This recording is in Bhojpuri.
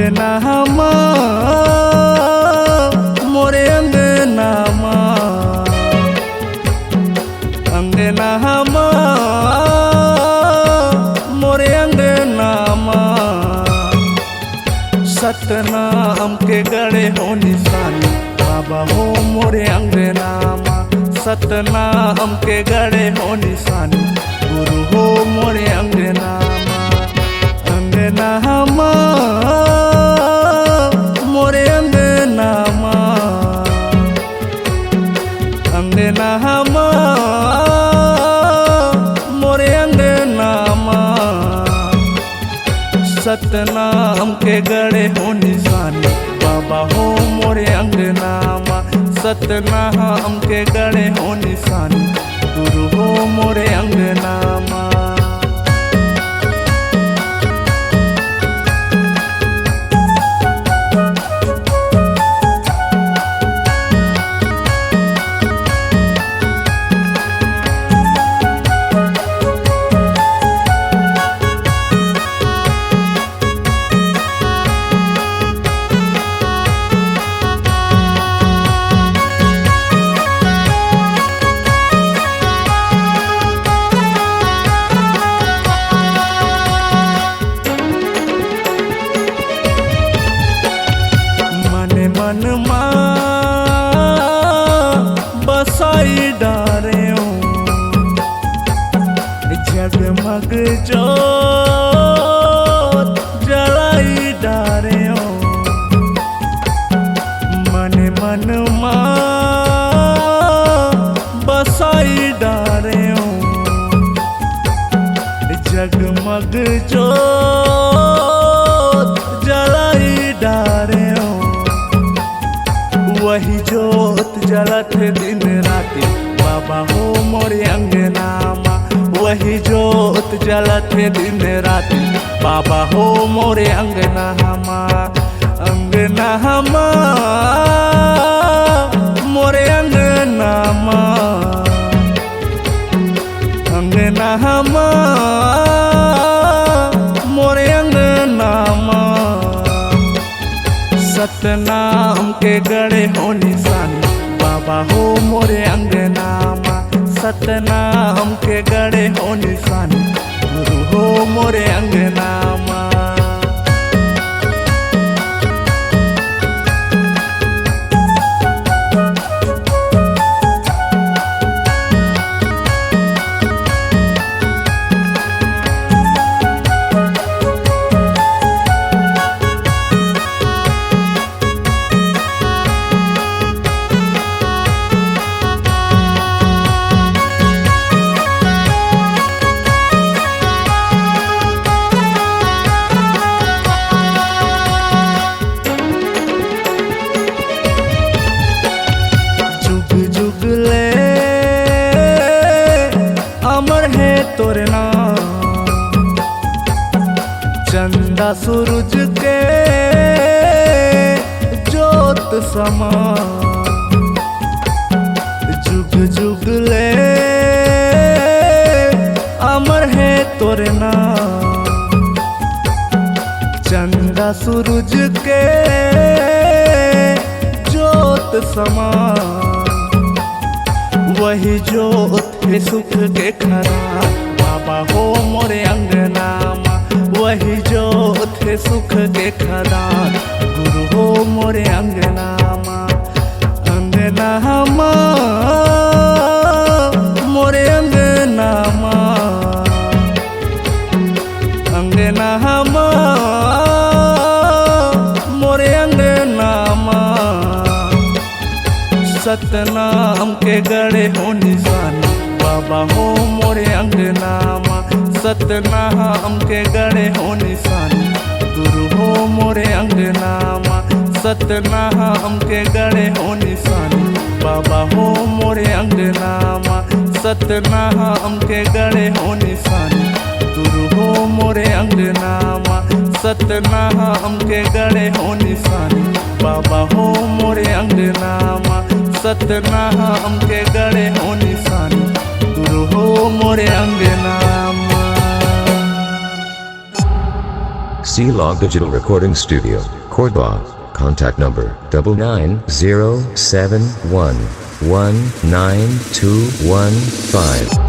अंगनामा मोरे अंगनामा अंगनामा मोरे अंगनामा सतनाम के गड़े हो निशानी बाबा हो मोरे अंगनामा सतनाम के गड़े हो निशानी गुरु हो मोरे अंगनामा अंगनामा मोरे अंगनामा अंगनामा मोरे अंगनामा सतनाम के गड़े हो निशानी बाबा हो मोरे अंगनामा सतनाम के गड़े हो निशानी गुरु हो मोरे अंगनामा मन बसाई डारे जगमग जो जलाई डारे मन बसाई डारे जगमग जो जलाई डारे वही जोत जलत दिन राति बाबा हो मोरे अंगनामा वही जोत जलत दिन राति बाबा हो मोरे अंगनामा अंगनामा मोरे अंगनामा अंगनामा मोरे अंगनामा सतनाम के गड़े हो निशानी बाबा हो मोरे अंगनामा सतनाम के गड़े हो निशानी गुरु हो मोरे अंगनामा तोरे नाम चंदा सूरज के जोत समा जुग जुग ले अमर है तोरे नाम चंदा सूरज के जोत समा वही जोत है सुख के खरा बाबा हो मोरे अंगनामा वही जोत है सुख के खदान गुरु हो मोरे अंगनामा अंगनामा मोरे अंगनामा अंगनामा मोरे अंगनामा सतनाम के गड़े हो निशानी बाबा हो मोरे अंगनामा सतनाम के गड़े हो निशानी गुरु हो मोरे अंगनामा सतनाम के गड़े हो निशानी बाबा हो मोरे अंगनामा सतनाम के गड़े हो निशानी गुरु हो मोरे अंगनामा सतनाम के गड़े हो निशानी बाबा हो मोरे अंगनामा सतनाम के गड़े हो निशानी गुरु हो मोरे अंगनामा। C-Log Digital Recording Studio, Cordoba. Contact number 99071192215.